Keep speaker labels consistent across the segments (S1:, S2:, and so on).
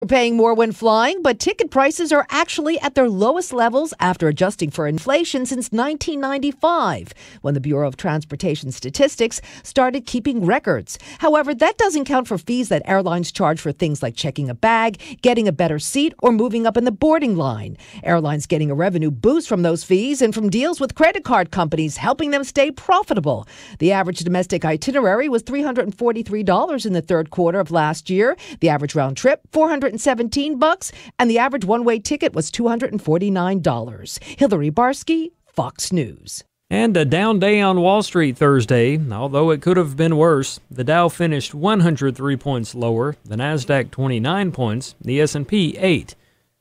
S1: We're paying more when flying, but ticket prices are actually at their lowest levels after adjusting for inflation since 1995, when the Bureau of Transportation Statistics started keeping records. However, that doesn't count for fees that airlines charge for things like checking a bag, getting a better seat, or moving up in the boarding line. Airlines getting a revenue boost from those fees and from deals with credit card companies, helping them stay profitable. The average domestic itinerary was $343 in the third quarter of last year. The average round trip, $417, and the average one-way ticket was $249. Hillary Barsky, Fox News.
S2: And a down day on Wall Street Thursday, although it could have been worse. The Dow finished 103 points lower, the Nasdaq 29 points, the S&P 8.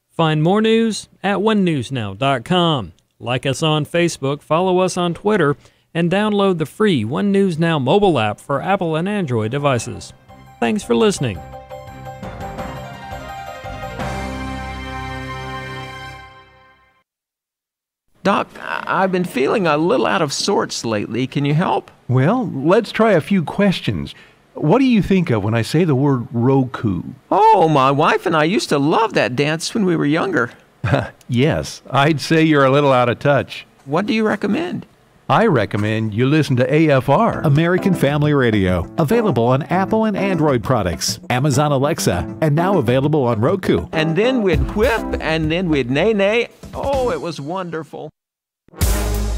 S2: Find more news at onenewsnow.com. Like us on Facebook, follow us on Twitter, and download the free One News Now mobile app for Apple and Android devices. Thanks for listening.
S3: Doc, I've been feeling a little out of sorts lately. Can you help?
S4: Well, let's try a few questions. What do you think of when I say the word Roku?
S3: Oh, my wife and I used to love that dance when we were younger.
S4: Yes, I'd say you're a little out of touch.
S3: What do you recommend?
S4: I recommend you listen to AFR.
S5: American Family Radio. Available on Apple and Android products, Amazon Alexa, and now available on Roku.
S3: And then we'd whip, and then we'd nay-nay. Oh, it was wonderful.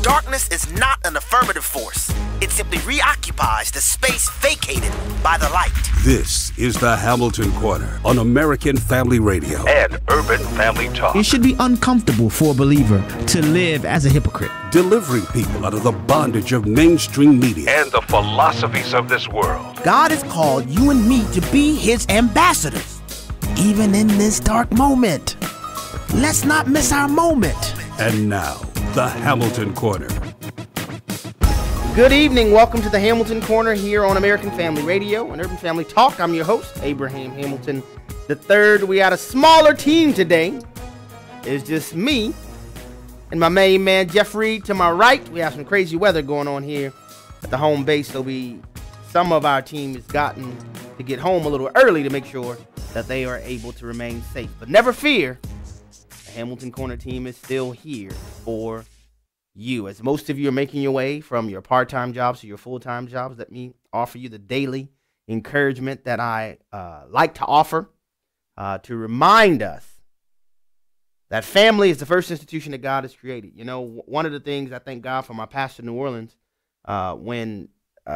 S6: Darkness is not an affirmative force. It simply reoccupies the space vacated by the light.
S7: This is the Hamilton Corner on American Family Radio and Urban Family Talk.
S8: It should be uncomfortable for a believer to live as a hypocrite.
S7: Delivering people out of the bondage of mainstream media and the philosophies of this world.
S6: God has called you and me to be his ambassadors, even in this dark moment. Let's not miss our moment.
S7: And now, the Hamilton Corner.
S9: Good evening. Welcome to the Hamilton Corner here on American Family Radio and Urban Family Talk. I'm your host, Abraham Hamilton III. We got a smaller team today. It's just me and my main man, Jeffrey, to my right. We have some crazy weather going on here at the home base, so some of our team has gotten to get home a little early to make sure that they are able to remain safe. But never fear, the Hamilton Corner team is still here for you. As most of you are making your way from your part-time jobs to your full-time jobs, let me offer you the daily encouragement that I like to offer to remind us that family is the first institution that God has created. You know, one of the things I thank God for my pastor in New Orleans, when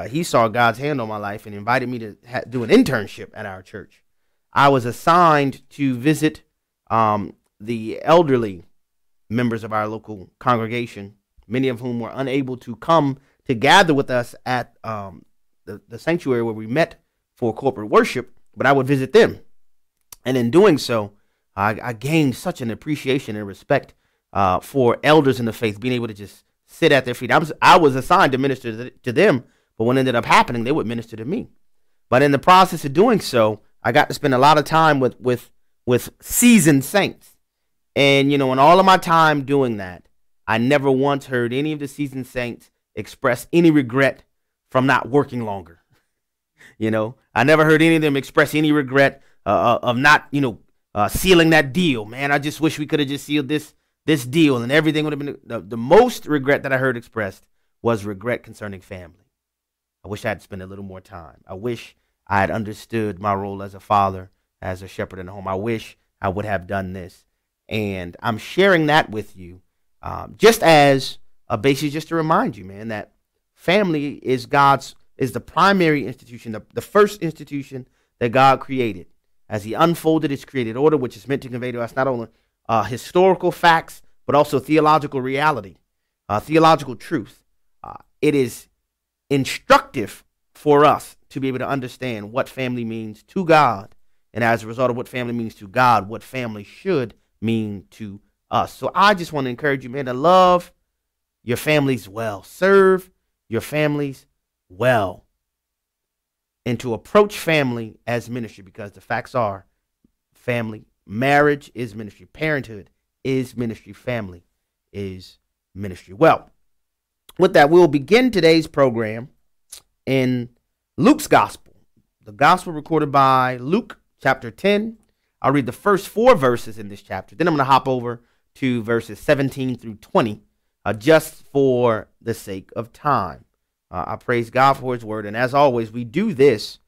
S9: he saw God's hand on my life and invited me to do an internship at our church. I was assigned to visit the elderly members of our local congregation, many of whom were unable to come to gather with us at the sanctuary where we met for corporate worship, but I would visit them. And in doing so, I gained such an appreciation and respect for elders in the faith, being able to just sit at their feet. I was assigned to minister to them, but what ended up happening, they would minister to me. But in the process of doing so, I got to spend a lot of time with seasoned saints. And, you know, in all of my time doing that, I never once heard any of the seasoned saints express any regret from not working longer. You know, I never heard any of them express any regret of not, sealing that deal. Man, I just wish we could have just sealed this deal and everything would have been. The most regret that I heard expressed was regret concerning family. I wish I had spent a little more time. I wish I had understood my role as a father, as a shepherd in the home. I wish I would have done this. And I'm sharing that with you just as a basis, just to remind you, man, that family is the primary institution, the first institution that God created as he unfolded his created order, which is meant to convey to us not only historical facts, but also theological reality, theological truth. It is instructive for us to be able to understand what family means to God, and as a result of what family means to God, what family should mean to us. So I just want to encourage you, man, to love your families well, serve your families well, and to approach family as ministry, because the facts are family, marriage is ministry, parenthood is ministry, family is ministry. Well, with that, we'll begin today's program in Luke's gospel, the gospel recorded by Luke chapter 10. I'll read the first 4 verses in this chapter. Then I'm going to hop over to verses 17 through 20, just for the sake of time. I praise God for his word. And as always, we do this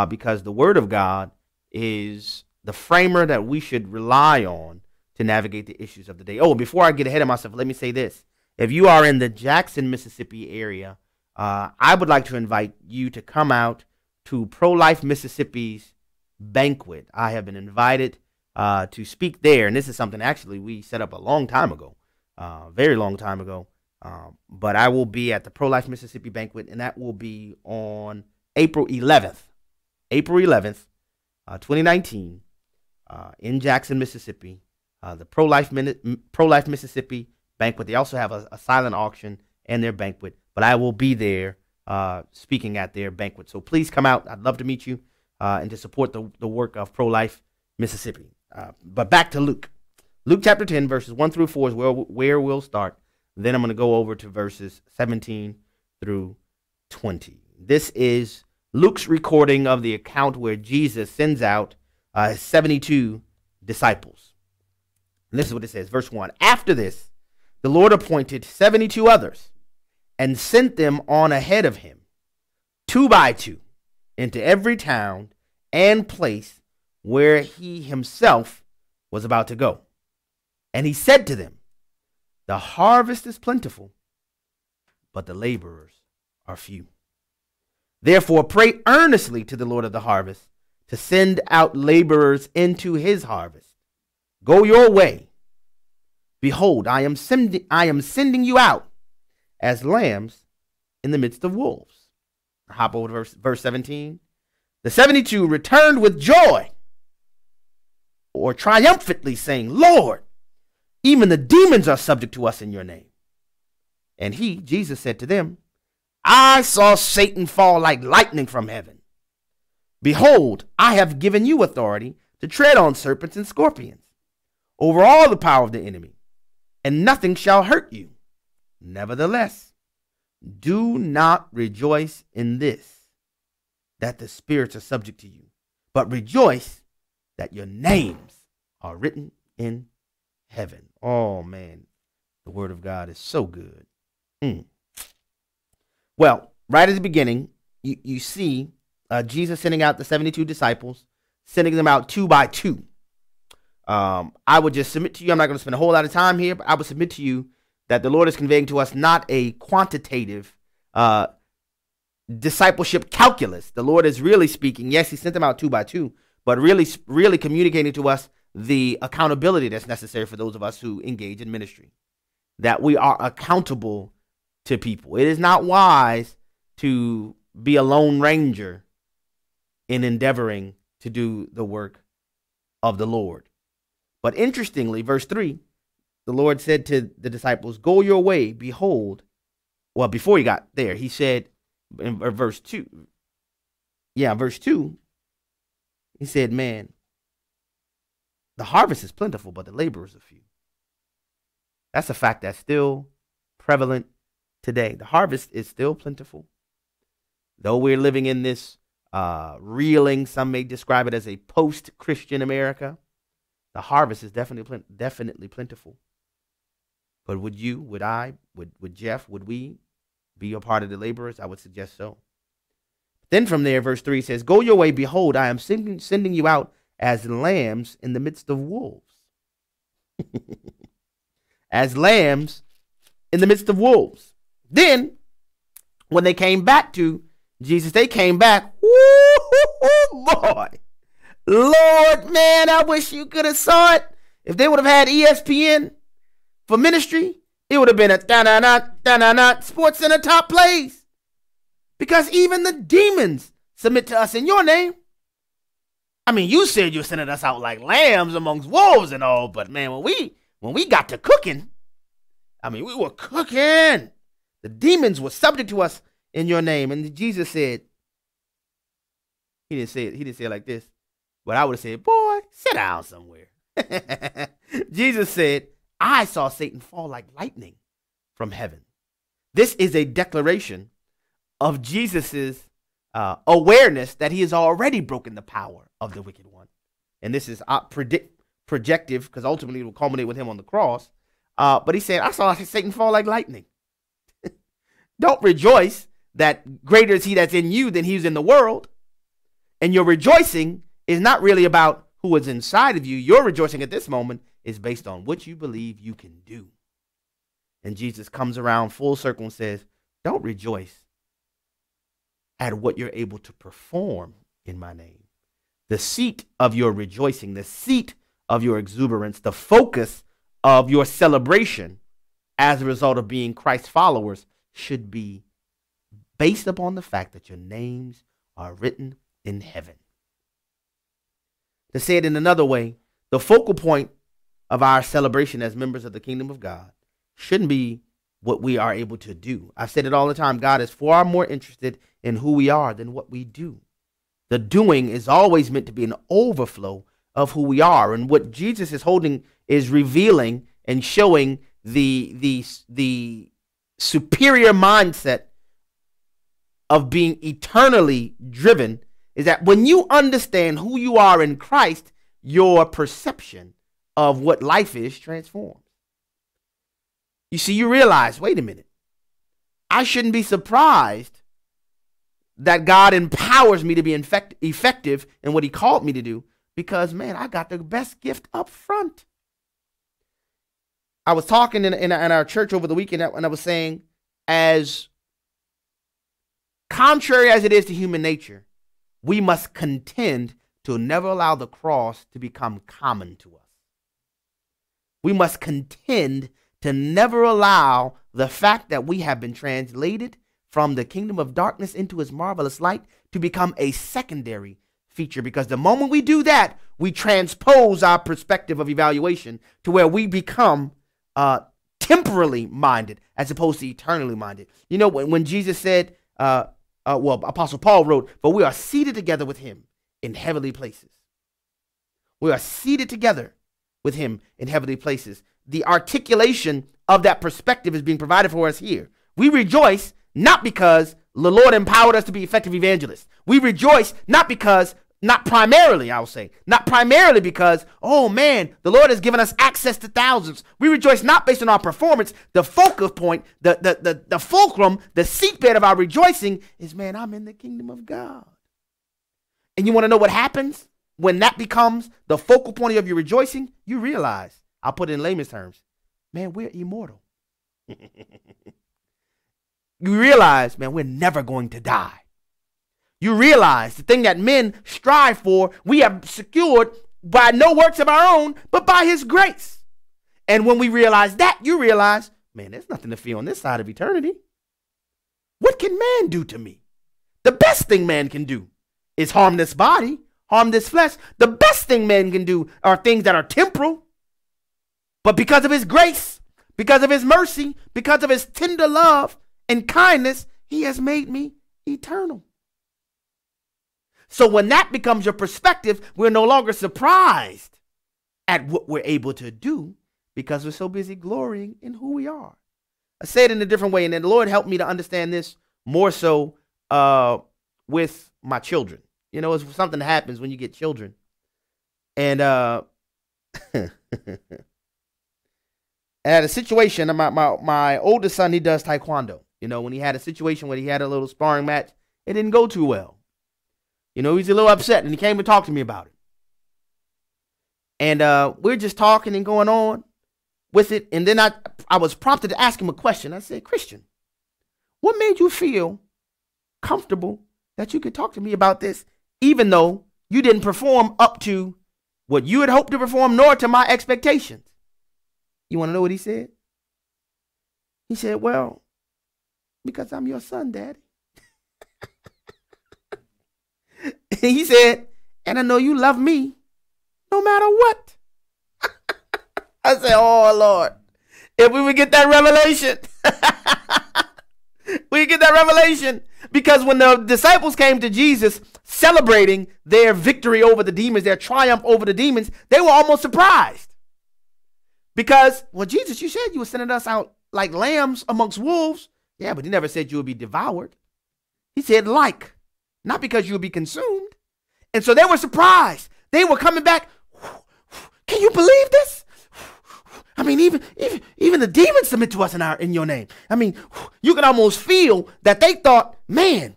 S9: because the word of God is the framer that we should rely on to navigate the issues of the day. Oh, before I get ahead of myself, let me say this. If you are in the Jackson, Mississippi area, I would like to invite you to come out to Pro-Life Mississippi's banquet. I have been invited to speak there, and this is something actually we set up a long time ago, very long time ago. But I will be at the Pro-Life Mississippi banquet, and that will be on April 11th, 2019, in Jackson, Mississippi. The Pro-Life Mississippi banquet. They also have a silent auction and their banquet, but I will be there speaking at their banquet. So please come out. I'd love to meet you and to support the work of Pro-Life Mississippi. But back to Luke. Luke chapter 10, verses 1 through 4 is where we'll start. Then I'm going to go over to verses 17 through 20. This is Luke's recording of the account where Jesus sends out his 72 disciples. And this is what it says, verse 1. After this, the Lord appointed 72 others and sent them on ahead of him, 2 by 2, into every town and place where he himself was about to go. And he said to them, the harvest is plentiful, but the laborers are few. Therefore, pray earnestly to the Lord of the harvest to send out laborers into his harvest. Go your way. Behold, I am sending you out as lambs in the midst of wolves. Hop over to verse 17. The 72 returned with joy, or triumphantly, saying, Lord, even the demons are subject to us in your name. And he, Jesus, said to them, I saw Satan fall like lightning from heaven. Behold, I have given you authority to tread on serpents and scorpions, over all the power of the enemy, and nothing shall hurt you. Nevertheless, do not rejoice in this, that the spirits are subject to you, but rejoice that your names are written in heaven. Oh, man, the word of God is so good. Well, right at the beginning, you see Jesus sending out the 72 disciples, sending them out 2 by 2. I would just submit to you, I'm not going to spend a whole lot of time here, but I would submit to you that the Lord is conveying to us not a quantitative discipleship calculus. The Lord is really speaking. Yes, he sent them out 2 by 2, but really communicating to us the accountability that's necessary for those of us who engage in ministry, that we are accountable to people. It is not wise to be a lone ranger in endeavoring to do the work of the Lord. But interestingly, verse 3, the Lord said to the disciples, go your way, behold. Well, before he got there, he said in verse 2, he said, man, the harvest is plentiful, but the laborers are few. That's a fact that's still prevalent today. The harvest is still plentiful. Though we're living in this reeling, some may describe it as a post-Christian America, the harvest is definitely plentiful. But would you, would I, would Jeff, would we be a part of the laborers? I would suggest so. Then from there, verse 3 says, go your way, behold, I am sending you out as lambs in the midst of wolves. As lambs in the midst of wolves. Then, when they came back to Jesus, they came back, woo, boy, Lord, man, I wish you could have saw it. If they would have had ESPN for ministry, it would have been a da-na-na, Sports Center top plays. Because even the demons submit to us in your name. I mean, you said you were sending us out like lambs amongst wolves and all, but man, when we got to cooking, I mean, we were cooking. The demons were subject to us in your name. And Jesus said, he didn't say it like this, but I would have said, boy, sit down somewhere. Jesus said, I saw Satan fall like lightning from heaven. This is a declaration of Jesus's awareness that he has already broken the power of the wicked one. and this is projective because ultimately it will culminate with him on the cross. But he said, I saw Satan fall like lightning. Don't rejoice that greater is he that's in you than he's in the world. And your rejoicing is not really about who is inside of you. Your rejoicing at this moment is based on what you believe you can do. And Jesus comes around full circle and says, don't rejoice at what you're able to perform in my name. The seat of your rejoicing, the seat of your exuberance, the focus of your celebration as a result of being Christ's followers should be based upon the fact that your names are written in heaven. To say it in another way, the focal point of our celebration as members of the kingdom of God shouldn't be what we are able to do. I've said it all the time. God is far more interested in who we are than what we do. The doing is always meant to be an overflow of who we are. And what Jesus is holding is revealing and showing the superior mindset of being eternally driven is that when you understand who you are in Christ, your perception of what life is transforms. You see, you realize, wait a minute, I shouldn't be surprised that God empowers me to be effective in what he called me to do because, man, I got the best gift up front. I was talking in our church over the weekend and I was saying, as contrary as it is to human nature, we must contend to never allow the cross to become common to us. We must contend to never allow the fact that we have been translated from the kingdom of darkness into his marvelous light to become a secondary feature, because the moment we do that, we transpose our perspective of evaluation to where we become temporally minded as opposed to eternally minded. You know, when Jesus said, Apostle Paul wrote, "For we are seated together with him in heavenly places." We are seated together with him in heavenly places. The articulation of that perspective is being provided for us here. We rejoice not because the Lord empowered us to be effective evangelists. We rejoice not primarily because, oh man, the Lord has given us access to thousands. We rejoice not based on our performance. The focal point, the fulcrum, the seatbed of our rejoicing is, man, I'm in the kingdom of God. And you want to know what happens when that becomes the focal point of your rejoicing? You realize, I'll put it in layman's terms, man, we're immortal. You realize, man, we're never going to die. You realize the thing that men strive for, we have secured by no works of our own, but by his grace. And when we realize that, you realize, man, there's nothing to fear on this side of eternity. What can man do to me? The best thing man can do is harm this body, harm this flesh. The best thing man can do are things that are temporal. But because of his grace, because of his mercy, because of his tender love and kindness, he has made me eternal. So when that becomes your perspective, we're no longer surprised at what we're able to do because we're so busy glorying in who we are. I say it in a different way, and then the Lord helped me to understand this more so with my children. You know, it's something that happens when you get children. And I had a situation, my oldest son, he does taekwondo. You know, when he had a situation where he had a little sparring match, it didn't go too well. You know, he's a little upset, and he came and talked to me about it. And we're just talking and going on with it. And then I was prompted to ask him a question. I said, Christian, what made you feel comfortable that you could talk to me about this, even though you didn't perform up to what you had hoped to perform, nor to my expectations? You want to know what he said? He said, well, because I'm your son, Daddy. He said, and I know you love me no matter what. I said, oh, Lord, if we would get that revelation, we get that revelation. Because when the disciples came to Jesus celebrating their victory over the demons, their triumph over the demons, they were almost surprised. Because, well, Jesus, you said you were sending us out like lambs amongst wolves. Yeah, but he never said you would be devoured. He said like, not because you would be consumed. And so they were surprised. They were coming back. mean, even the demons submit to us in your name. I mean, you can almost feel that they thought, man,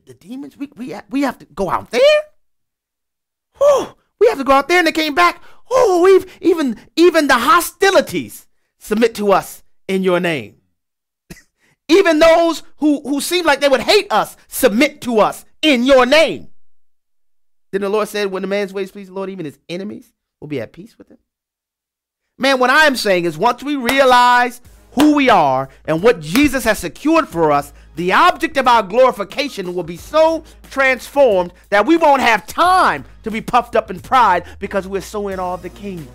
S9: the demons, we have to go out there? We have to go out there, and they came back. Even the hostilities submit to us in your name. Even those who seem like they would hate us submit to us in your name. Then the Lord said, when the man's ways please the Lord, even his enemies will be at peace with him. Man, what I am saying is once we realize who we are and what Jesus has secured for us, the object of our glorification will be so transformed that we won't have time to be puffed up in pride because we're so in awe of the King.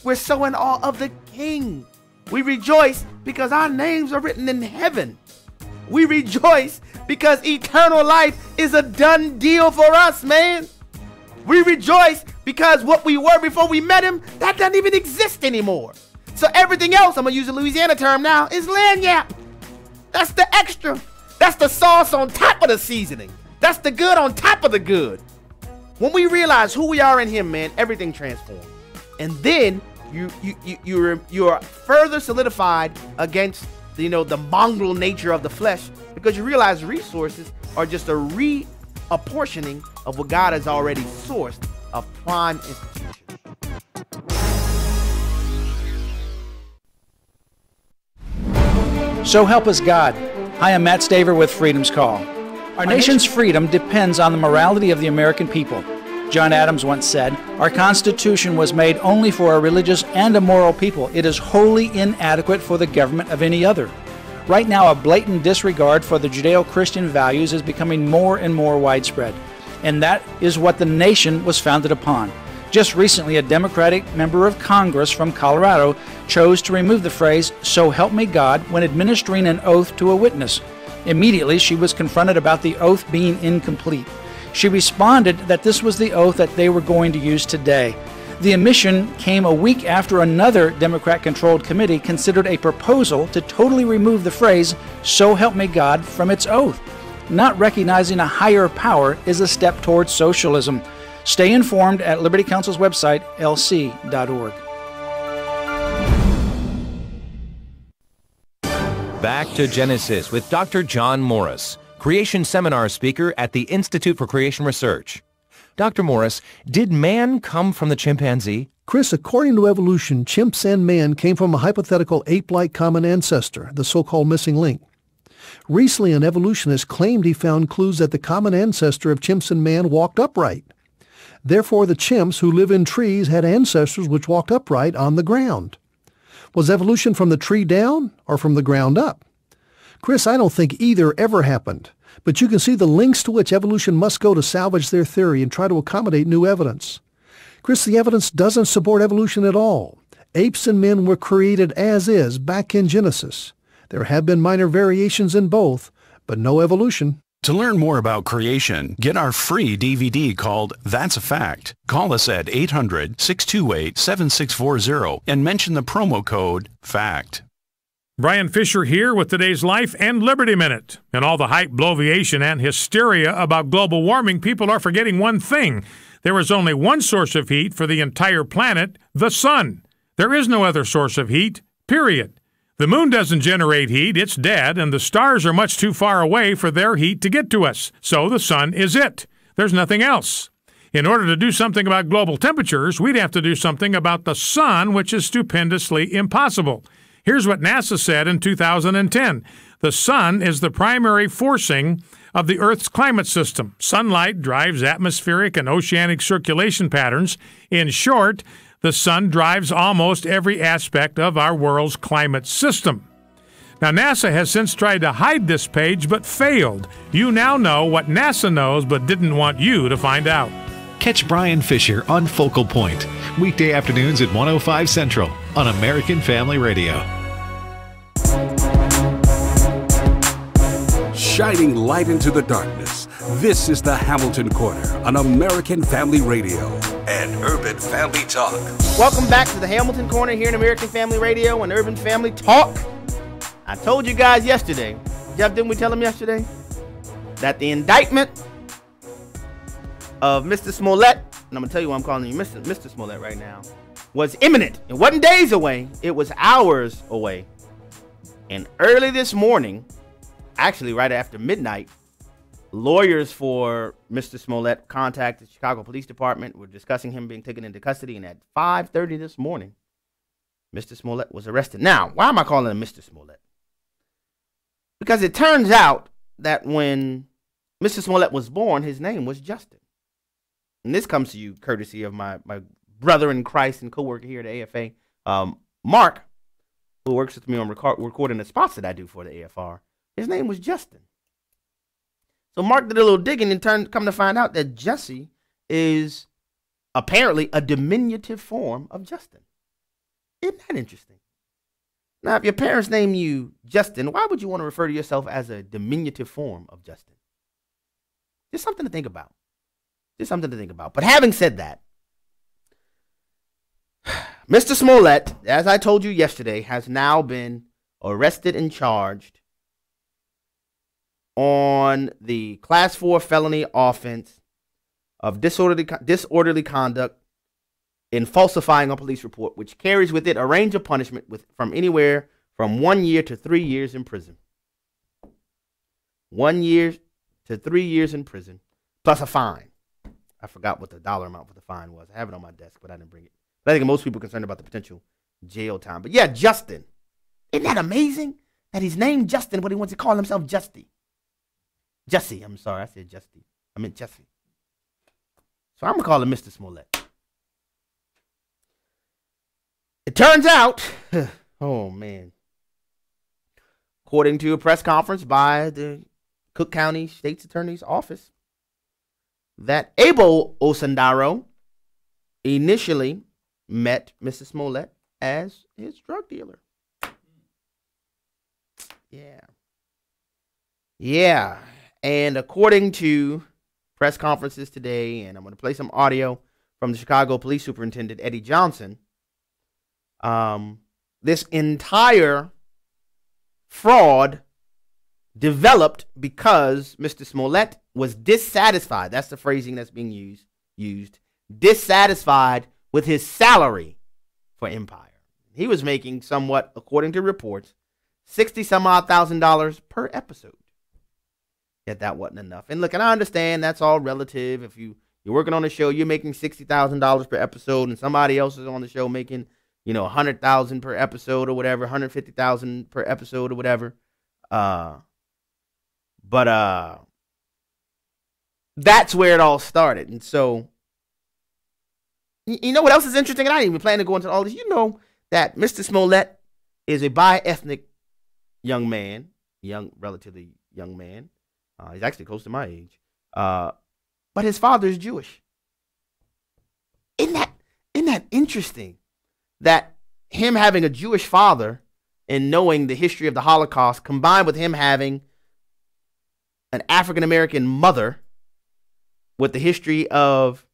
S9: We're so in awe of the King. We rejoice because our names are written in heaven. We rejoice because eternal life is a done deal for us, man. We rejoice because what we were before we met him, that doesn't even exist anymore. So everything else, I'm going to use a Louisiana term now, is lagniappe. That's the extra. That's the sauce on top of the seasoning. That's the good on top of the good. When we realize who we are in him, man, everything transforms. And then you're further solidified against the mongrel nature of the flesh, because you realize resources are just a reapportioning of what God has already sourced of prime institutions.
S10: So help us God. I am Matt Staver with Freedom's Call. Our nation's freedom depends on the morality of the American people. John Adams once said, "Our Constitution was made only for a religious and a moral people. It is wholly inadequate for the government of any other." Right now, a blatant disregard for the Judeo-Christian values is becoming more and more widespread. And that is what the nation was founded upon. Just recently, a Democratic member of Congress from Colorado chose to remove the phrase, "So help me God," when administering an oath to a witness. Immediately, she was confronted about the oath being incomplete. She responded that this was the oath that they were going to use today. The omission came a week after another Democrat-controlled committee considered a proposal to totally remove the phrase, "So help me God," from its oath. Not recognizing a higher power is a step towards socialism. Stay informed at Liberty Counsel's website, lc.org.
S11: Back to Genesis with Dr. John Morris, Creation Seminar speaker at the Institute for Creation Research. Dr. Morris, did man come from the chimpanzee?
S12: Chris, according to evolution, chimps and man came from a hypothetical ape-like common ancestor, the so-called missing link. Recently, an evolutionist claimed he found clues that the common ancestor of chimps and man walked upright. Therefore, the chimps who live in trees had ancestors which walked upright on the ground. Was evolution from the tree down or from the ground up? Chris, I don't think either ever happened, but you can see the lengths to which evolution must go to salvage their theory and try to accommodate new evidence. Chris, the evidence doesn't support evolution at all. Apes and men were created as is back in Genesis. There have been minor variations in both, but no evolution.
S13: To learn more about creation, get our free DVD called That's a Fact. Call us at 800-628-7640 and mention the promo code FACT.
S14: Brian Fisher here with today's Life and Liberty Minute. In all the hype, bloviation, and hysteria about global warming, people are forgetting one thing. There is only one source of heat for the entire planet, the sun. There is no other source of heat, period. The moon doesn't generate heat, it's dead, and the stars are much too far away for their heat to get to us. So the sun is it. There's nothing else. In order to do something about global temperatures, we'd have to do something about the sun, which is stupendously impossible. Here's what NASA said in 2010. The sun is the primary forcing of the Earth's climate system. Sunlight drives atmospheric and oceanic circulation patterns. In short, the sun drives almost every aspect of our world's climate system. Now, NASA has since tried to hide this page, but failed. You now know what NASA knows, but didn't want you to find out.
S5: Catch Brian Fisher on Focal Point, weekday afternoons at 105 Central on American Family Radio.
S7: Shining light into the darkness, this is the Hamilton Corner on American Family Radio and Urban Family Talk.
S9: Welcome back to the Hamilton Corner here in American Family Radio and Urban Family Talk. I told you guys yesterday, Jeff, didn't we tell them yesterday, that the indictment of Mr. Smollett, and I'm going to tell you why I'm calling you Mr. Smollett right now, was imminent. It wasn't days away. It was hours away. And early this morning, actually right after midnight, lawyers for Mr. Smollett contacted the Chicago Police Department. Were discussing him being taken into custody. And at 5:30 this morning, Mr. Smollett was arrested. Now, why am I calling him Mr. Smollett? Because it turns out that when Mr. Smollett was born, his name was Justin. And this comes to you courtesy of my brother in Christ and co-worker here at the AFA, Mark, who works with me on recording the spots that I do for the AFR. His name was Justin. So Mark did a little digging and come to find out that Jesse is apparently a diminutive form of Justin. Isn't that interesting? Now, if your parents name you Justin, why would you want to refer to yourself as a diminutive form of Justin? Just something to think about. Just something to think about. But having said that, Mr. Smollett, as I told you yesterday, has now been arrested and charged on the Class 4 felony offense of disorderly conduct in falsifying a police report, which carries with it a range of punishment from anywhere from 1 year to 3 years in prison. 1 year to 3 years in prison, plus a fine. I forgot what the dollar amount for the fine was. I have it on my desk, but I didn't bring it. But I think most people are concerned about the potential jail time. But yeah, Justin. Isn't that amazing that he's named Justin, but he wants to call himself Justy? Jesse, I'm sorry, I said Justy. I meant Jesse. So I'm going to call him Mr. Smollett. It turns out, oh man, according to a press conference by the Cook County State's Attorney's Office, that Abel Osandaro initially met Mr. Smollett as his drug dealer. Yeah. And according to press conferences today, and I'm going to play some audio from the Chicago Police Superintendent, Eddie Johnson, this entire fraud developed because Mr. Smollett was dissatisfied. That's the phrasing that's being used. Dissatisfied with his salary for Empire. He was making somewhat, according to reports, $60,000 per episode. Yet that wasn't enough. And look, and I understand that's all relative. If you're working on a show, you're making $60,000 per episode, and somebody else is on the show making, $100,000 per episode or whatever, $150,000 per episode or whatever. But that's where it all started. And so, you know what else is interesting? And I didn't even plan to go into all this. You know that Mr. Smollett is a bi-ethnic young man, relatively young man. He's actually close to my age. But his father is Jewish. Isn't that interesting? That him having a Jewish father and knowing the history of the Holocaust, combined with him having an African-American mother with the history of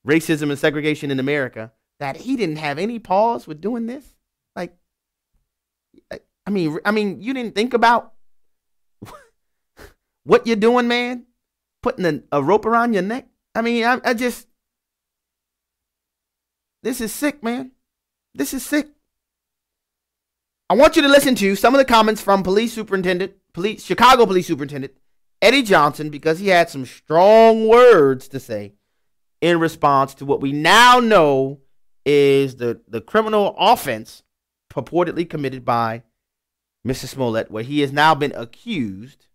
S9: racism and segregation in America, that he didn't have any pause with doing this. I mean, you didn't think about what you're doing, man? Putting a rope around your neck? I mean, this is sick, man. This is sick. I want you to listen to some of the comments from Chicago Police Superintendent Eddie Johnson, because he had some strong words to say in response to what we now know is the criminal offense purportedly committed by Mr. Smollett, where he has now been accused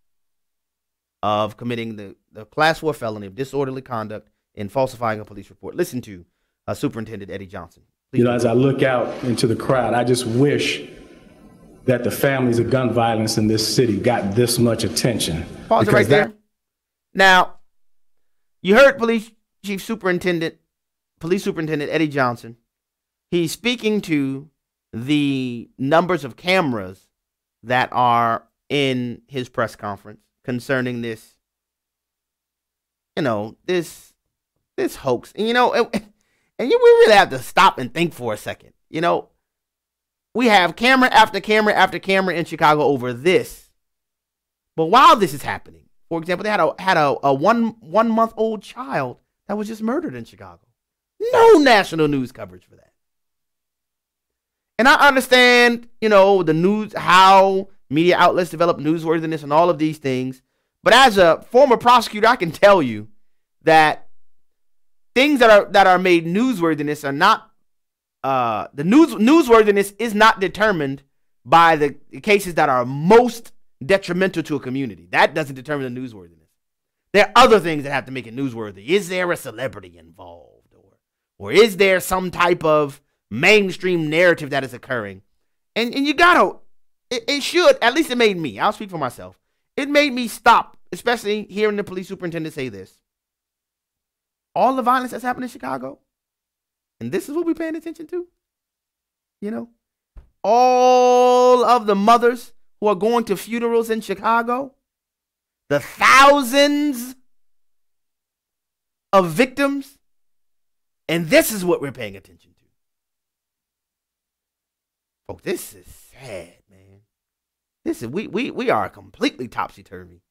S9: of committing the Class 4 felony of disorderly conduct in falsifying a police report. Listen to Superintendent Eddie Johnson. Please.
S15: As I look out into the crowd, I just wish that the families of gun violence in this city got this much attention.
S9: Pause it right there. Now, you heard Police Superintendent Eddie Johnson. He's speaking to the numbers of cameras that are in his press conference concerning this, this hoax. And, we really have to stop and think for a second. We have camera after camera after camera in Chicago over this. But while this is happening, for example, they had a one-month-old child that was just murdered in Chicago. No national news coverage for that. And I understand, the news, how media outlets develop newsworthiness and all of these things. But as a former prosecutor, I can tell you that things that are made newsworthiness are not, newsworthiness is not determined by the cases that are most detrimental to a community. That doesn't determine the newsworthiness. There are other things that have to make it newsworthy. Is there a celebrity involved? Or is there some type of mainstream narrative that is occurring? And you gotta, it should, at least it made me, I'll speak for myself. It made me stop, especially hearing the police superintendent say this. All the violence that's happened in Chicago, and this is what we're paying attention to, all of the mothers who are going to funerals in Chicago, the thousands of victims, and this is what we're paying attention to. Folks, this is sad, man. This is we are completely topsy-turvy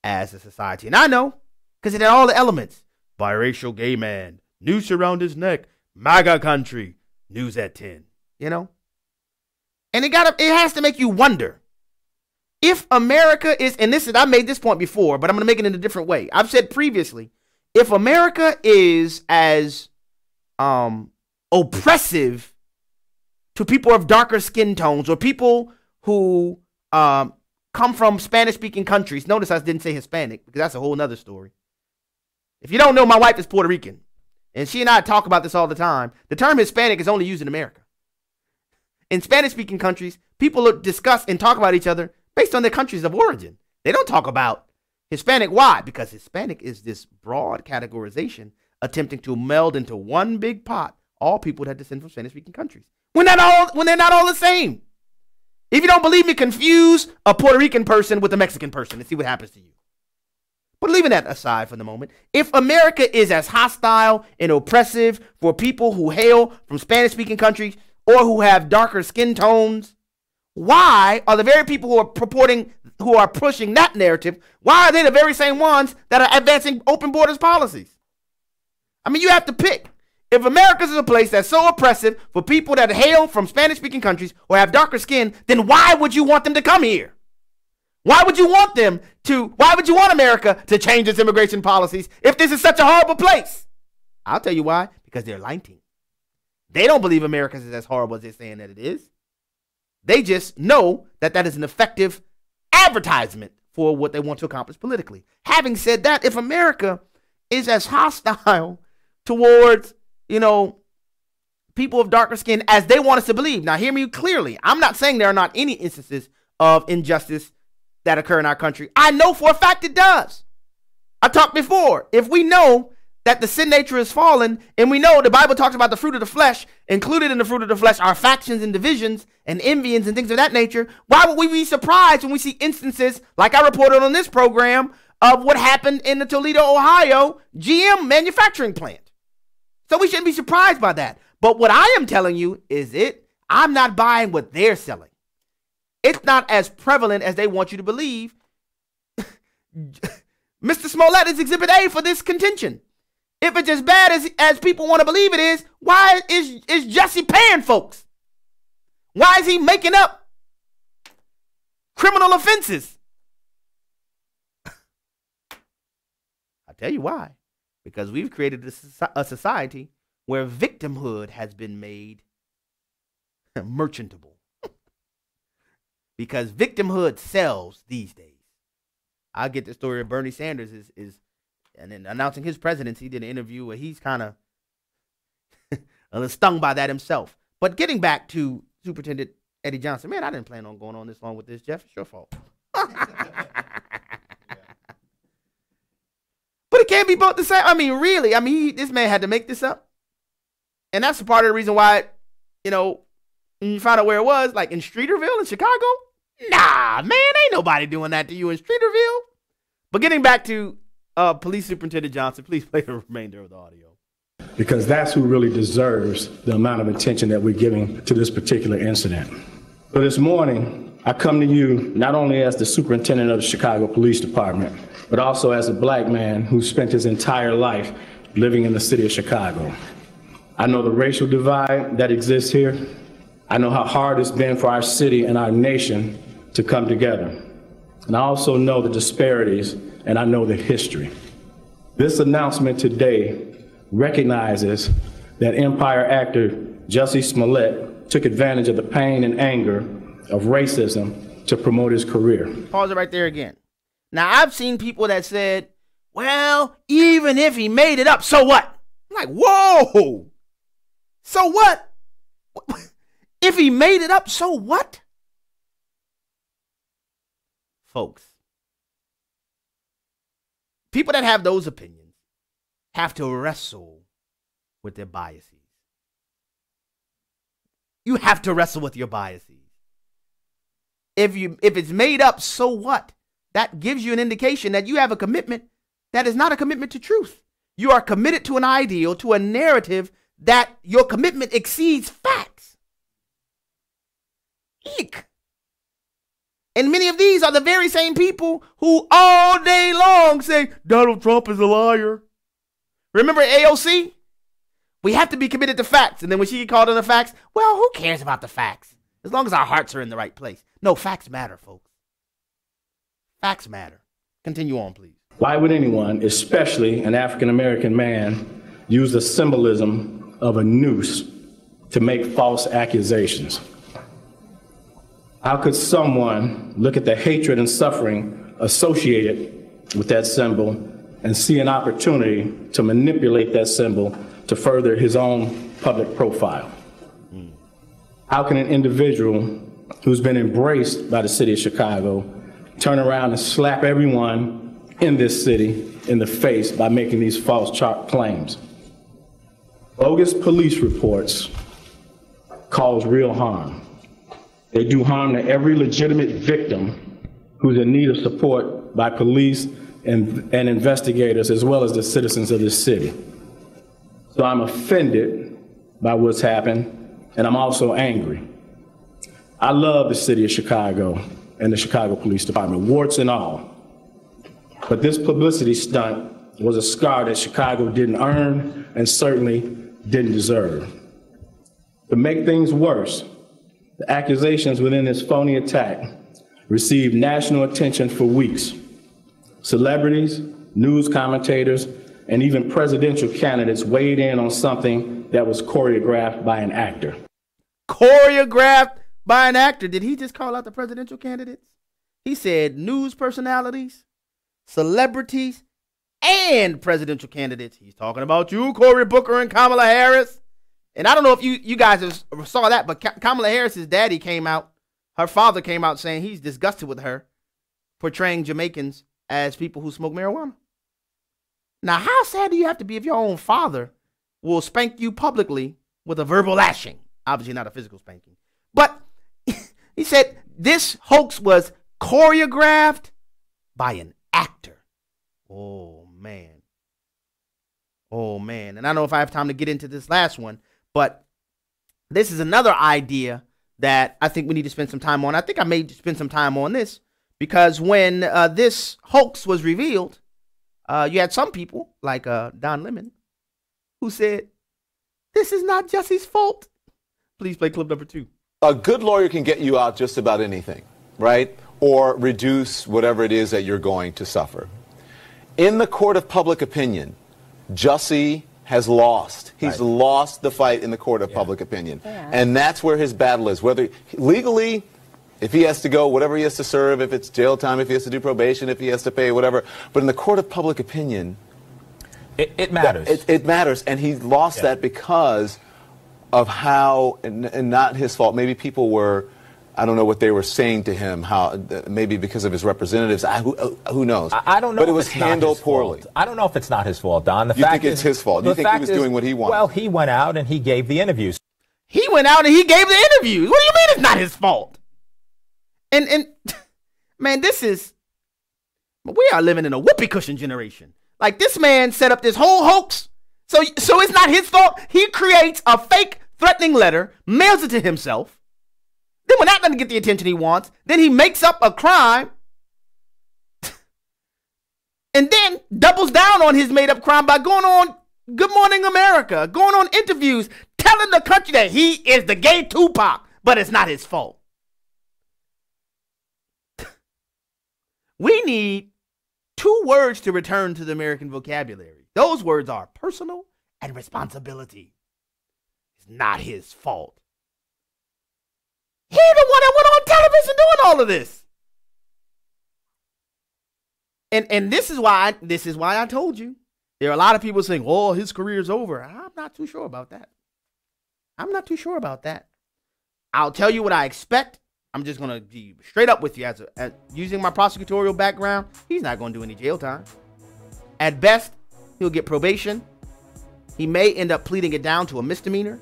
S9: as a society. And I know, because it had all the elements. Biracial gay man, noose around his neck, MAGA country, news at 10. And it has to make you wonder. If America is, and I made this point before, but I'm going to make it in a different way. I've said previously, if America is as oppressive to people of darker skin tones or people who come from Spanish-speaking countries. Notice I didn't say Hispanic because that's a whole nother story. If you don't know, my wife is Puerto Rican, and she and I talk about this all the time. The term Hispanic is only used in America. In Spanish-speaking countries, people discuss and talk about each other based on their countries of origin. They don't talk about Hispanic. Why? Because Hispanic is this broad categorization attempting to meld into one big pot all people that descend from Spanish-speaking countries. When they're not all the same. If you don't believe me, confuse a Puerto Rican person with a Mexican person and see what happens to you. But leaving that aside for the moment, if America is as hostile and oppressive for people who hail from Spanish-speaking countries or who have darker skin tones, why are the very people who are pushing that narrative, why are they the very same ones that are advancing open borders policies? I mean, you have to pick. If America is a place that's so oppressive for people that hail from Spanish-speaking countries or have darker skin, then why would you want them to come here? Why would you want America to change its immigration policies if this is such a horrible place? I'll tell you why. Because they're lying. They don't believe America is as horrible as they're saying that it is. They just know that that is an effective advertisement for what they want to accomplish politically. Having said that, if America is as hostile towards, people of darker skin as they want us to believe. Now, hear me clearly. I'm not saying there are not any instances of injustice that occur in our country. I know for a fact it does. I talked before. If we know that the sin nature is fallen, and we know the Bible talks about the fruit of the flesh, included in the fruit of the flesh are factions and divisions and envyings and things of that nature, why would we be surprised when we see instances like I reported on this program of what happened in the Toledo, Ohio GM manufacturing plant? So we shouldn't be surprised by that. But what I am telling you is I'm not buying what they're selling. It's not as prevalent as they want you to believe. Mr. Smollett is Exhibit A for this contention. If it's as bad as people want to believe it is, why is Jesse paying folks? Why is he making up criminal offenses? I'll tell you why. Because we've created a society where victimhood has been made merchantable. Because victimhood sells these days. I'll get the story of Bernie Sanders is and then announcing his presidency, he did an interview where he's kind of a little stung by that himself. But getting back to Superintendent Eddie Johnson, man, I didn't plan on going on this long with this, Jeff. It's your fault. But it can't be both the same. I mean, really. I mean, this man had to make this up. And that's part of the reason why, when you find out where it was, like in Streeterville in Chicago. Nah, man, ain't nobody doing that to you in Streeterville. But getting back to Police Superintendent Johnson, please play the remainder of the audio.
S15: Because that's who really deserves the amount of attention that we're giving to this particular incident. So this morning, I come to you not only as the superintendent of the Chicago Police Department, but also as a black man who spent his entire life living in the city of Chicago. I know the racial divide that exists here, I know how hard it's been for our city and our nation to come together. And I also know the disparities, and I know the history. This announcement today recognizes that Empire actor Jussie Smollett took advantage of the pain and anger of racism to promote his career.
S9: Pause it right there again. Now, I've seen people that said, well, even if he made it up, so what? I'm like, whoa! So what? If he made it up, so what? Folks, people that have those opinions have to wrestle with their biases. You have to wrestle with your biases. If it's made up, so what? That gives you an indication that you have a commitment that is not a commitment to truth. You are committed to an ideal, to a narrative that your commitment exceeds facts. Eek. And many of these are the very same people who all day long say Donald Trump is a liar. Remember AOC? We have to be committed to facts. And then when she get called on the facts, well, who cares about the facts? As long as our hearts are in the right place. No, facts matter, folks. Facts matter. Continue on, please.
S15: Why would anyone, especially an African-American man, use the symbolism of a noose to make false accusations? How could someone look at the hatred and suffering associated with that symbol and see an opportunity to manipulate that symbol to further his own public profile? How can an individual who's been embraced by the city of Chicago turn around and slap everyone in this city in the face by making these false claims? Bogus police reports cause real harm. They do harm to every legitimate victim who's in need of support by police and investigators, as well as the citizens of this city. So I'm offended by what's happened, and I'm also angry. I love the city of Chicago and the Chicago Police Department, warts and all. But this publicity stunt was a scar that Chicago didn't earn and certainly didn't deserve. To make things worse, the accusations within this phony attack received national attention for weeks. Celebrities, news commentators, and even presidential candidates weighed in on something that was choreographed by an actor.
S9: Choreographed by an actor? Did he just call out the presidential candidates? He said news personalities, celebrities, and presidential candidates. He's talking about you, Cory Booker and Kamala Harris. And I don't know if you guys saw that, but Kamala Harris's daddy came out, her father came out saying he's disgusted with her portraying Jamaicans as people who smoke marijuana. Now, how sad do you have to be if your own father will spank you publicly with a verbal lashing? Obviously not a physical spanking. But he said this hoax was choreographed by an actor. Oh, man. Oh, man. And I don't know if I have time to get into this last one, but this is another idea that I think we need to spend some time on. I think I may spend some time on this because when this hoax was revealed, you had some people like Don Lemon who said, this is not Jussie's fault. Please play clip number 2.
S16: A good lawyer can get you out just about anything, right? Or reduce whatever it is that you're going to suffer. In the court of public opinion, Jussie has lost. He's lost the fight in the court of public opinion. And that's where his battle is. Whether legally, if he has to go, whatever he has to serve, if it's jail time, if he has to do probation, if he has to pay, whatever. But in the court of public opinion,
S11: it matters.
S16: It matters. And he lost that because of how, and not his fault, maybe people were, I don't know what they were saying to him, how maybe because of his representatives, who knows.
S11: I don't know.
S16: But it was handled poorly.
S11: I don't know if it's not his fault, Don.
S16: You think it's his fault? You think he was doing what he wanted?
S11: Well, he went out and he gave the interviews.
S9: He went out and he gave the interviews. What do you mean it's not his fault? And man, we are living in a whoopee cushion generation. Like, this man set up this whole hoax. So it's not his fault. He creates a fake threatening letter, mails it to himself. Then when that doesn't get the attention he wants, then he makes up a crime and then doubles down on his made up crime by going on Good Morning America, going on interviews, telling the country that he is the gay Tupac. but it's not his fault. We need 2 words to return to the American vocabulary. Those words are personal and responsibility. It's not his fault. He's the one that went on television doing all of this. And this is why I told you. There are a lot of people saying, "Oh, his career's over." I'm not too sure about that. I'll tell you what I expect. I'm just going to be straight up with you. As using my prosecutorial background, he's not going to do any jail time. At best, he'll get probation. He may end up pleading it down to a misdemeanor,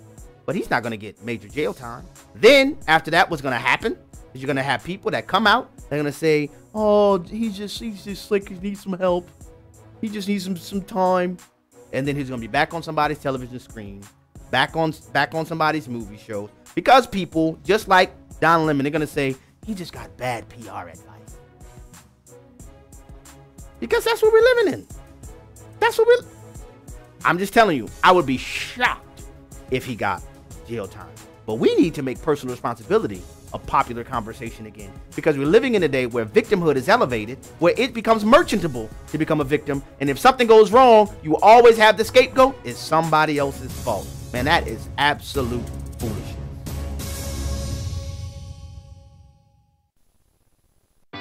S9: but he's not going to get major jail time. Then, after that, what's going to happen is you're going to have people that come out. They're going to say, "Oh, he's just like he needs some help. He just needs some time." And then he's going to be back on somebody's television screen, back on somebody's movie show. Because people, just like Don Lemon, they're going to say, "He just got bad PR advice." Because that's what we're living in. I'm just telling you, I would be shocked if he got jail time. But we need to make personal responsibility a popular conversation again. Because we're living in a day where victimhood is elevated, where it becomes merchantable to become a victim. And if something goes wrong, you always have the scapegoat. It's somebody else's fault. Man, that is absolute foolishness.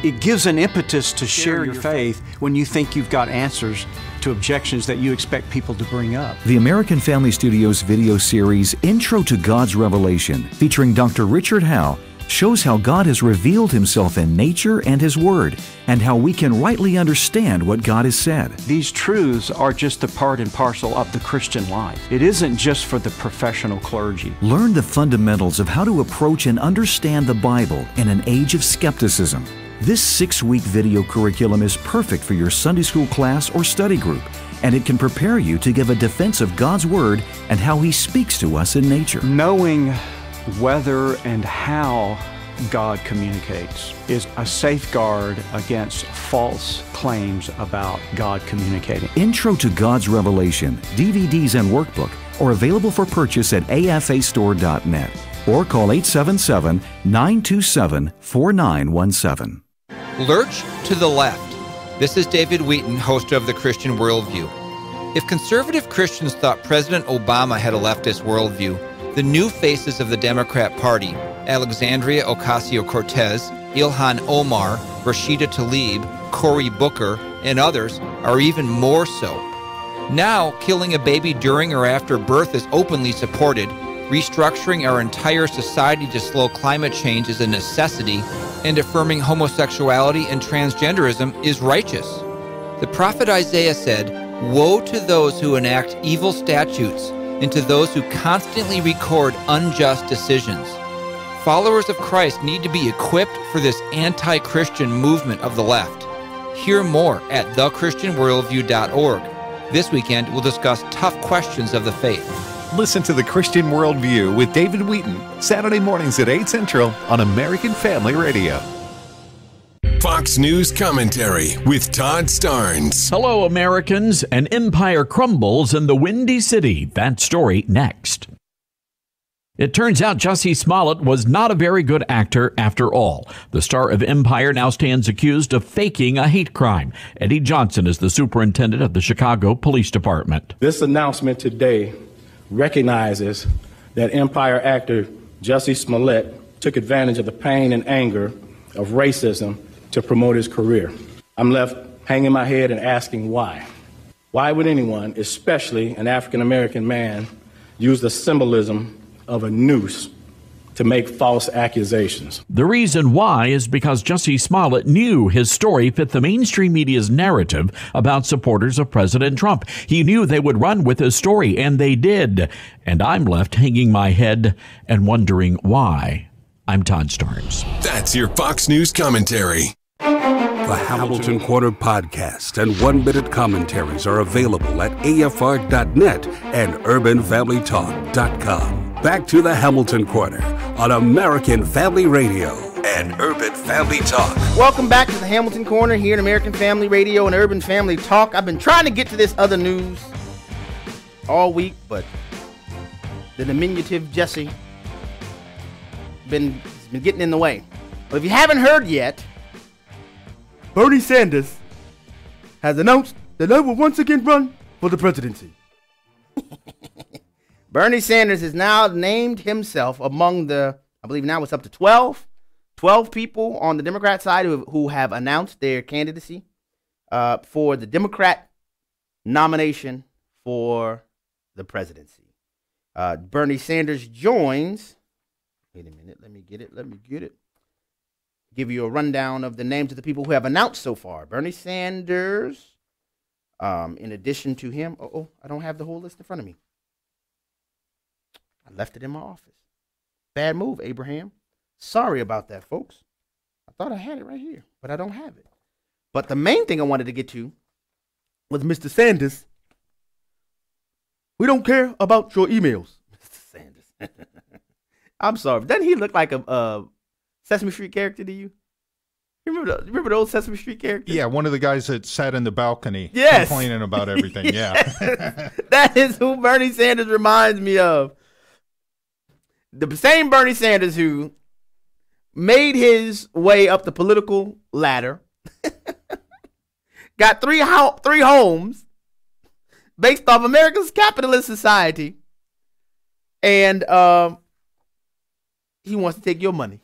S17: It gives an impetus to share your faith when you think you've got answers to objections that you expect people to bring up.
S18: The American Family Studios video series Intro to God's Revelation, featuring Dr. Richard Howe, shows how God has revealed himself in nature and his word, and how we can rightly understand what God has said.
S17: These truths are just a part and parcel of the Christian life. It isn't just for the professional clergy.
S18: Learn the fundamentals of how to approach and understand the Bible in an age of skepticism. This 6-week video curriculum is perfect for your Sunday school class or study group, and it can prepare you to give a defense of God's Word and how He speaks to us in nature.
S17: Knowing whether and how God communicates is a safeguard against false claims about God communicating.
S18: Intro to God's Revelation, DVDs and workbook are available for purchase at afastore.net or call 877-927-4917.
S19: Lurch to the left. This is David Wheaton, host of The Christian Worldview. If conservative Christians thought President Obama had a leftist worldview, the new faces of the Democrat Party, Alexandria Ocasio-Cortez, Ilhan Omar, Rashida Tlaib, Cory Booker, and others, are even more so. Now, killing a baby during or after birth is openly supported. Restructuring our entire society to slow climate change is a necessity, and affirming homosexuality and transgenderism is righteous. The prophet Isaiah said, "Woe to those who enact evil statutes, and to those who constantly record unjust decisions." Followers of Christ need to be equipped for this anti-Christian movement of the left. Hear more at thechristianworldview.org. This weekend, we'll discuss tough questions of the faith.
S5: Listen to The Christian Worldview with David Wheaton, Saturday mornings at 8 Central on American Family Radio.
S20: Fox News Commentary with Todd Starnes.
S21: Hello, Americans. An empire crumbles in the Windy City. That story next. It turns out Jussie Smollett was not a very good actor after all. The star of Empire now stands accused of faking a hate crime. Eddie Johnson is the superintendent of the Chicago Police Department.
S15: This announcement today recognizes that Empire actor Jussie Smollett took advantage of the pain and anger of racism to promote his career. I'm left hanging my head and asking why. Why would anyone, especially an African-American man, use the symbolism of a noose to make false accusations?
S21: The reason why is because Jussie Smollett knew his story fit the mainstream media's narrative about supporters of President Trump. He knew they would run with his story, and they did. And I'm left hanging my head and wondering why. I'm Todd Starnes.
S20: That's your Fox News Commentary.
S7: The Hamilton Corner podcast and one-minute commentaries are available at afr.net and urbanfamilytalk.com. Back to the Hamilton Corner on American Family Radio and Urban Family Talk.
S9: Welcome back to the Hamilton Corner here in American Family Radio and Urban Family Talk. I've been trying to get to this other news all week, but the diminutive Jussie been getting in the way. But if you haven't heard yet, Bernie Sanders has announced that I will once again run for the presidency. Bernie Sanders has now named himself among the, I believe now it's up to 12 people on the Democrat side who have announced their candidacy for the Democrat nomination for the presidency. Bernie Sanders joins. Wait a minute. Let me get it. Give you a rundown of the names of the people who have announced so far. Bernie Sanders, in addition to him. I don't have the whole list in front of me. I left it in my office. Bad move, Abraham. Sorry about that, folks. I thought I had it right here, but I don't have it. But the main thing I wanted to get to was Mr. Sanders. We don't care about your emails, Mr. Sanders. I'm sorry. Doesn't he look like a Sesame Street character to you? Remember the old Sesame Street character?
S1: Yeah, one of the guys that sat in the balcony complaining about everything.
S9: Yes. That is who Bernie Sanders reminds me of. The same Bernie Sanders who made his way up the political ladder, got three homes based off America's capitalist society, and he wants to take your money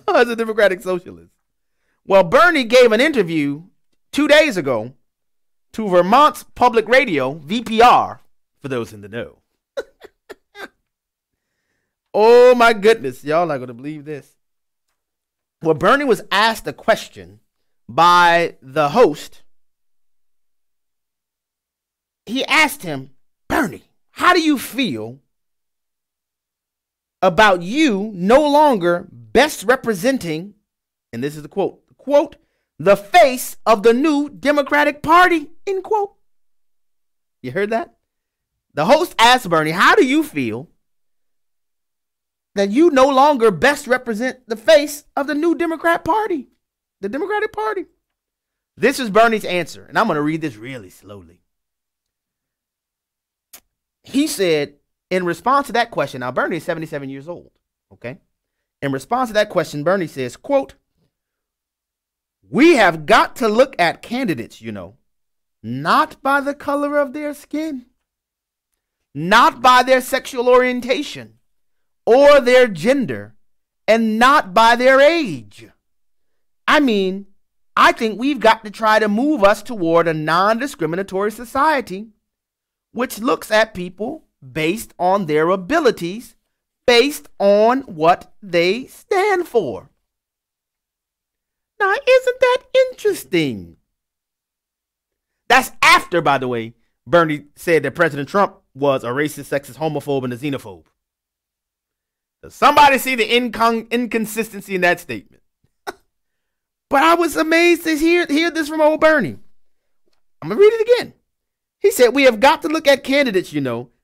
S9: as a democratic socialist. Well, Bernie gave an interview 2 days ago to Vermont's public radio, VPR, for those in the know. Oh my goodness, y'all not going to believe this. Well, Bernie was asked a question by the host. He asked him, Bernie, how do you feel about you no longer best representing, and this is the quote, the face of the new Democratic Party, end quote. You heard that? The host asked Bernie, how do you feel that you no longer best represent the face of the new Democrat Party, the Democratic Party? This is Bernie's answer, and I'm going to read this really slowly. He said, in response to that question, now Bernie is 77 years old, okay? In response to that question, Bernie says, quote, we have got to look at candidates, not by the color of their skin, not by their sexual orientation or their gender, and not by their age. I mean, I think we've got to try to move us toward a non-discriminatory society which looks at people based on their abilities, based on what they stand for. Now, isn't that interesting? That's after, by the way, Bernie said that President Trump was a racist, sexist, homophobe, and a xenophobe. Does somebody see the inconsistency in that statement? But I was amazed to hear this from old Bernie. I'm going to read it again. He said, we have got to look at candidates,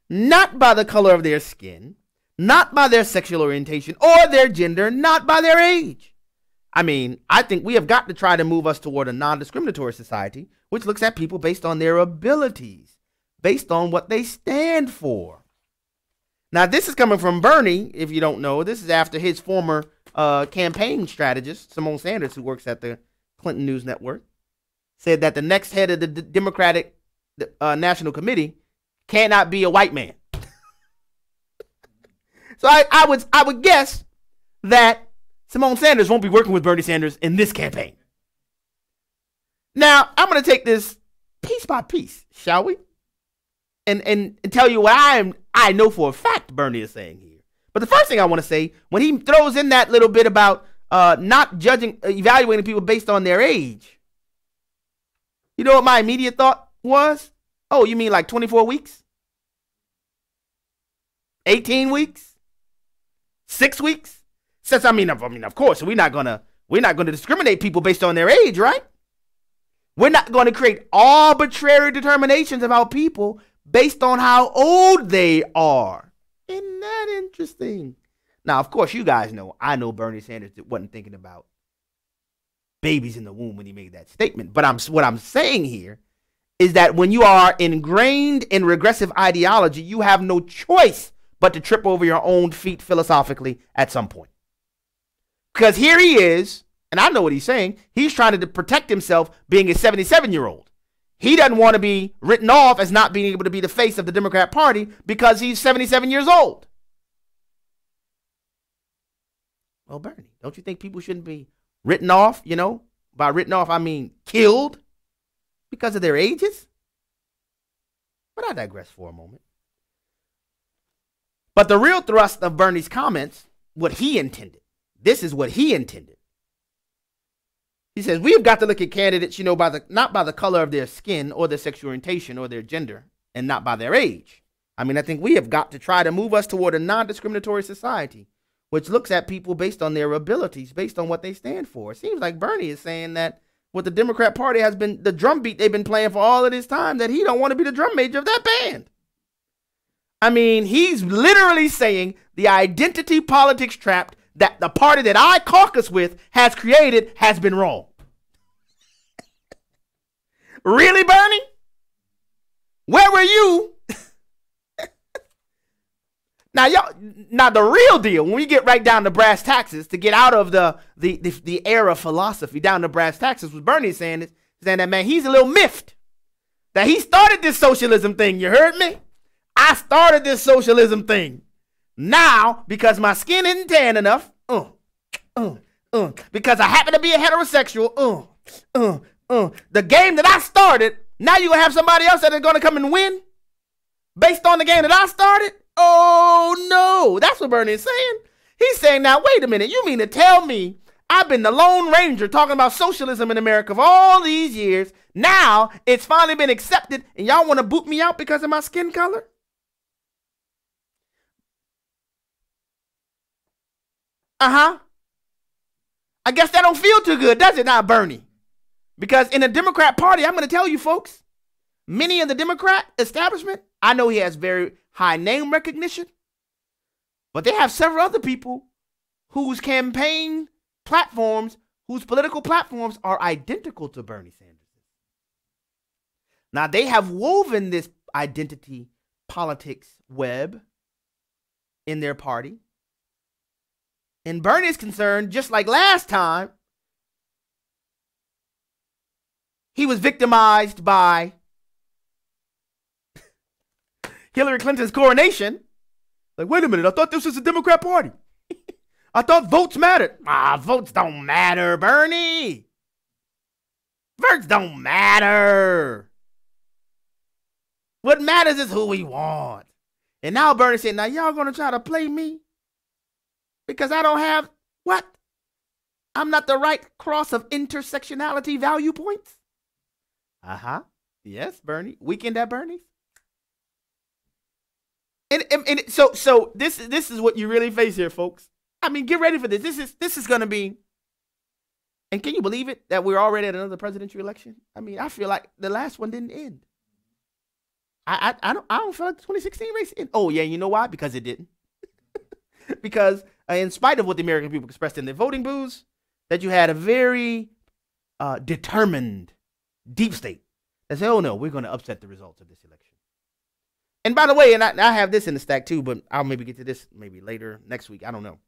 S9: not by the color of their skin, not by their sexual orientation or their gender, not by their age. I mean, I think we have got to try to move us toward a non-discriminatory society, which looks at people based on their abilities, based on what they stand for. Now, this is coming from Bernie, if you don't know. This is after his former campaign strategist, Simone Sanders, who works at the Clinton News Network, said that the next head of the Democratic National Committee cannot be a white man. So I would guess that Simone Sanders won't be working with Bernie Sanders in this campaign. Now, I'm going to take this piece by piece, shall we? And tell you what I know for a fact Bernie is saying here. But the first thing I want to say, when he throws in that little bit about not evaluating people based on their age, you know what my immediate thought was? Oh, you mean like 24 weeks? 18 weeks? 6 weeks? Since I mean, of course, we're not gonna discriminate people based on their age, right? We're not going to create arbitrary determinations about people based on how old they are. Isn't that interesting? Now, of course, you guys know, I know Bernie Sanders wasn't thinking about babies in the womb when he made that statement. But what I'm saying here is that when you are ingrained in regressive ideology, you have no choice but to trip over your own feet philosophically at some point. Because here he is, and I know what he's saying. He's trying to protect himself being a 77-year-old. He doesn't want to be written off as not being able to be the face of the Democrat Party because he's 77 years old. Well, Bernie, don't you think people shouldn't be written off, you know? By written off, I mean killed because of their ages? But I digress for a moment. But the real thrust of Bernie's comments, what he intended. This is what he intended. He says, we've got to look at candidates, you know, not by the color of their skin or their sexual orientation or their gender, and not by their age. I mean, I think we have got to try to move us toward a non-discriminatory society, which looks at people based on their abilities, based on what they stand for. It seems like Bernie is saying that what the Democrat Party has been, the drum beat they've been playing for all of this time, that he don't want to be the drum major of that band. I mean, he's literally saying the identity politics trap that the party that I caucus with has created has been wrong. Really, Bernie? Where were you? Now the real deal, when we get right down to brass taxes, to get out of the era of philosophy down to brass taxes, was Bernie saying that, man, he's a little miffed that he started this socialism thing. You heard me? I started this socialism thing. Now, because my skin isn't tan enough, because I happen to be a heterosexual, the game that I started, now you're going to have somebody else that is going to come and win based on the game that I started? Oh, no. That's what Bernie is saying. He's saying, now, wait a minute. You mean to tell me I've been the Lone Ranger talking about socialism in America for all these years. Now it's finally been accepted and y'all want to boot me out because of my skin color? I guess that don't feel too good, does it now, Bernie? Because in the Democrat Party, I'm going to tell you folks, many of the Democrat establishment, I know he has very high name recognition, but they have several other people whose campaign platforms, whose political platforms are identical to Bernie Sanders. Now, they have woven this identity politics web in their party. And Bernie is concerned, just like last time, he was victimized by Hillary Clinton's coronation. Like, wait a minute, I thought this was a Democrat Party. I thought votes mattered. Votes don't matter, Bernie. Votes don't matter. What matters is who we want. And now Bernie said, now y'all gonna try to play me? Because I don't have, what? I'm not the right cross of intersectionality value points? Yes, Bernie. Weekend at Bernie's. And so this is what you really face here, folks. I mean, get ready for this. This is going to be, and can you believe it that we're already at another presidential election? I mean, I feel like the last one didn't end. I don't feel like the 2016 race ended. Oh yeah, you know why? Because it didn't. Because in spite of what the American people expressed in their voting booths, that you had a very determined deep state that said, oh no, we're going to upset the results of this election. And by the way, and I have this in the stack too, but I'll maybe get to this maybe later next week. I don't know.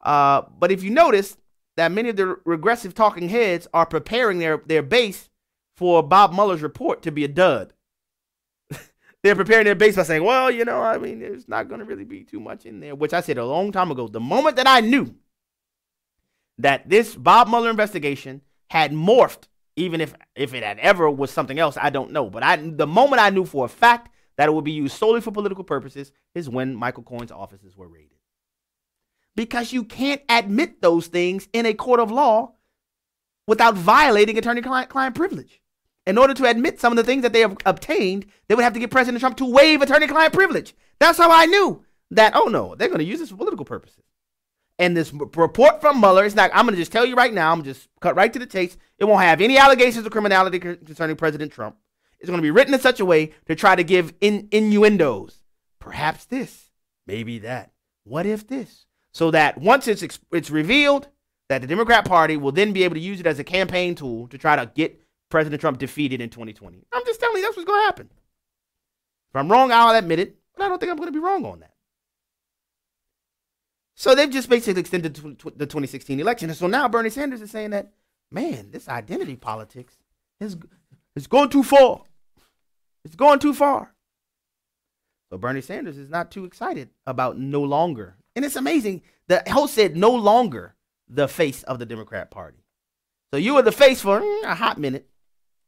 S9: But if you notice that many of the regressive talking heads are preparing their base for Bob Mueller's report to be a dud. They're preparing their base by saying, well, you know, I mean, there's not going to really be too much in there, which I said a long time ago. The moment that I knew that this Bob Mueller investigation had morphed, even if it had ever was something else, I don't know. But the moment I knew for a fact that it would be used solely for political purposes is when Michael Cohen's offices were raided. Because you can't admit those things in a court of law without violating attorney-client privilege. In order to admit some of the things that they have obtained, they would have to get President Trump to waive attorney-client privilege. That's how I knew that, oh no, they're going to use this for political purposes. And this report from Mueller, it's not, I'm going to just tell you right now, I'm just cut right to the chase. It won't have any allegations of criminality concerning President Trump. It's going to be written in such a way to try to give innuendos. Perhaps this, maybe that. What if this? So that once it's revealed, that the Democrat Party will then be able to use it as a campaign tool to try to get President Trump defeated in 2020. I'm just telling you that's what's going to happen. If I'm wrong, I'll admit it, but I don't think I'm going to be wrong on that. So they've just basically extended the 2016 election. And so now Bernie Sanders is saying that, man, this identity politics is going too far. It's going too far. So Bernie Sanders is not too excited about no longer. And it's amazing. The host said no longer the face of the Democrat Party. So you were the face for a hot minute.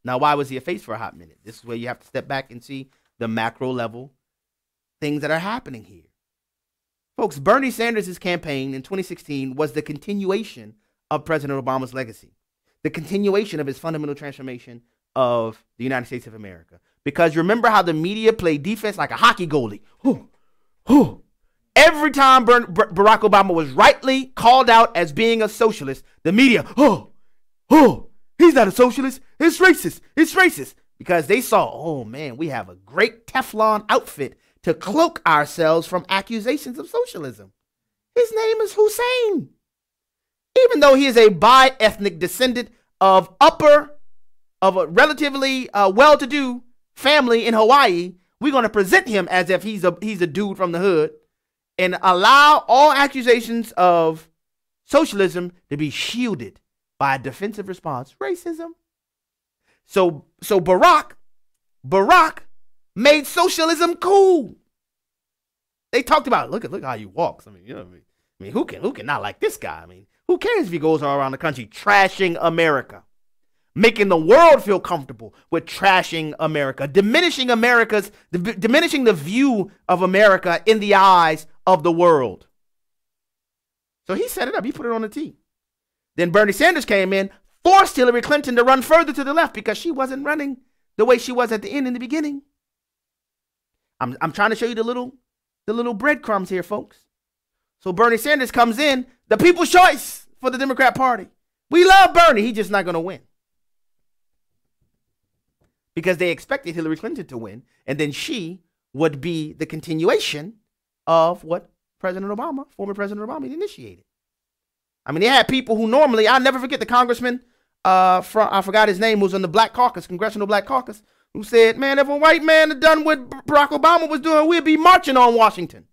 S9: Now, why was he a face for a hot minute? This is where you have to step back and see the macro level things that are happening here. Folks, Bernie Sanders' campaign in 2016 was the continuation of President Obama's legacy, the continuation of his fundamental transformation of the United States of America. Because remember how the media played defense like a hockey goalie. Every time Barack Obama was rightly called out as being a socialist, the media, he's not a socialist. It's racist. It's racist. Because they saw, oh man, we have a great Teflon outfit to cloak ourselves from accusations of socialism. His name is Hussein. Even though he is a bi-ethnic descendant of a relatively well-to-do family in Hawaii, we're going to present him as if he's a dude from the hood and allow all accusations of socialism to be shielded by a defensive response. Racism. So Barack made socialism cool. They talked about, look how he walks. I mean, you know what I mean? I mean, who can not like this guy? I mean, who cares if he goes all around the country trashing America, making the world feel comfortable with trashing America, diminishing the view of America in the eyes of the world. So he set it up. He put it on the tee. Then Bernie Sanders came in, forced Hillary Clinton to run further to the left because she wasn't running the way she was at the end in the beginning. I'm trying to show you the little breadcrumbs here, folks. So Bernie Sanders comes in, the people's choice for the Democrat Party. We love Bernie. He's just not going to win. Because they expected Hillary Clinton to win, and then she would be the continuation of what former President Obama initiated. I mean, they had people who normally, I'll never forget the congressman I forgot his name, who was on the Black Caucus, Congressional Black Caucus, who said, man, if a white man had done what Barack Obama was doing, we'd be marching on Washington.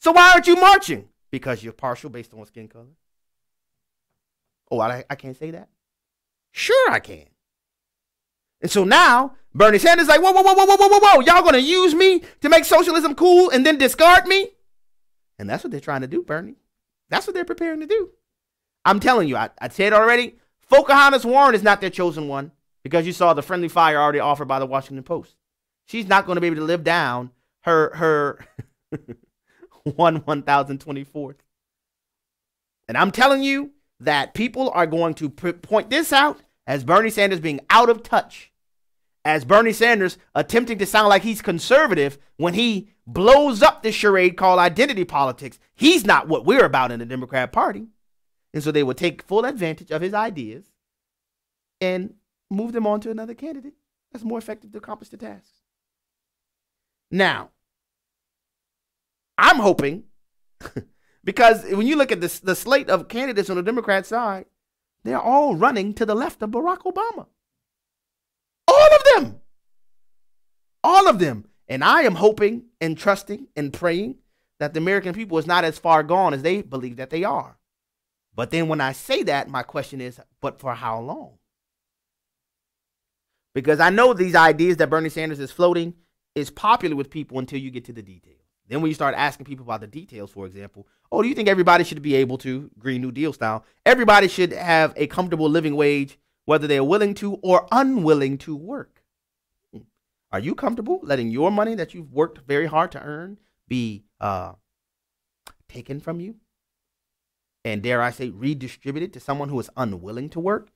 S9: So why aren't you marching? Because you're partial based on skin color. Oh, I can't say that? Sure I can. And so now, Bernie Sanders is like, whoa. Y'all going to use me to make socialism cool and then discard me? And that's what they're trying to do, Bernie. That's what they're preparing to do. I'm telling you, I said already, Pocahontas Warren is not their chosen one because you saw the friendly fire already offered by the Washington Post. She's not going to be able to live down her 1024th. And I'm telling you that people are going to point this out as Bernie Sanders being out of touch, as Bernie Sanders attempting to sound like he's conservative when he blows up this charade called identity politics. He's not what we're about in the Democrat Party. And so they would take full advantage of his ideas and move them on to another candidate that's more effective to accomplish the task. Now, I'm hoping, because when you look at the slate of candidates on the Democrat side, they're all running to the left of Barack Obama. All of them. All of them. And I am hoping and trusting and praying that the American people is not as far gone as they believe that they are. But then when I say that, my question is, but for how long? Because I know these ideas that Bernie Sanders is floating is popular with people until you get to the details. Then when you start asking people about the details, for example, oh, do you think everybody should be able to, Green New Deal style, everybody should have a comfortable living wage, whether they're willing to or unwilling to work? Are you comfortable letting your money that you've worked very hard to earn be taken from you? And dare I say, redistributed to someone who is unwilling to work?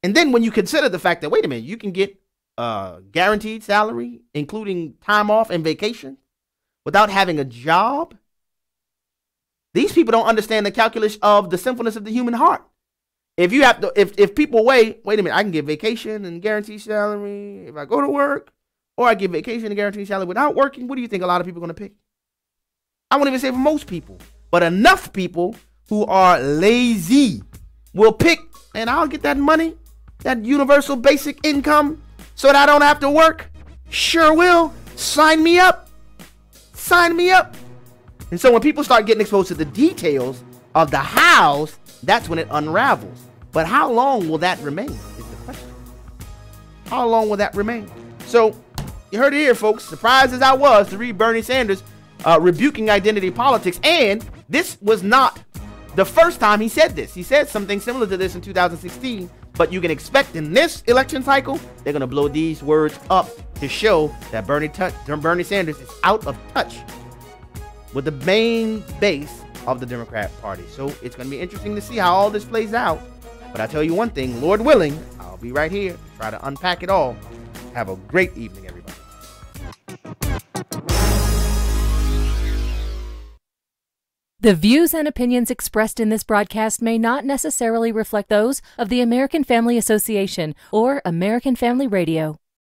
S9: And then when you consider the fact that, wait a minute, you can get guaranteed salary, including time off and vacation, without having a job. These people don't understand the calculus of the sinfulness of the human heart. If you have to, if people wait a minute, I can get vacation and guaranteed salary if I go to work, or I get vacation and guaranteed salary without working, what do you think a lot of people are going to pick? I won't even say for most people, but enough people who are lazy will pick, and I'll get that money, that universal basic income, so that I don't have to work. Sure will. Sign me up. Sign me up. And so when people start getting exposed to the details of the hows, that's when it unravels. But how long will that remain is the question. How long will that remain? So you heard it here, folks. Surprised as I was to read Bernie Sanders rebuking identity politics. And this was not the first time he said this. He said something similar to this in 2016. But you can expect in this election cycle, they're going to blow these words up to show that Bernie Sanders is out of touch with the main base of the Democrat Party. So it's going to be interesting to see how all this plays out. But I tell you one thing, Lord willing, I'll be right here to try to unpack it all. Have a great evening, everybody.
S2: The views and opinions expressed in this broadcast may not necessarily reflect those of the American Family Association or American Family Radio.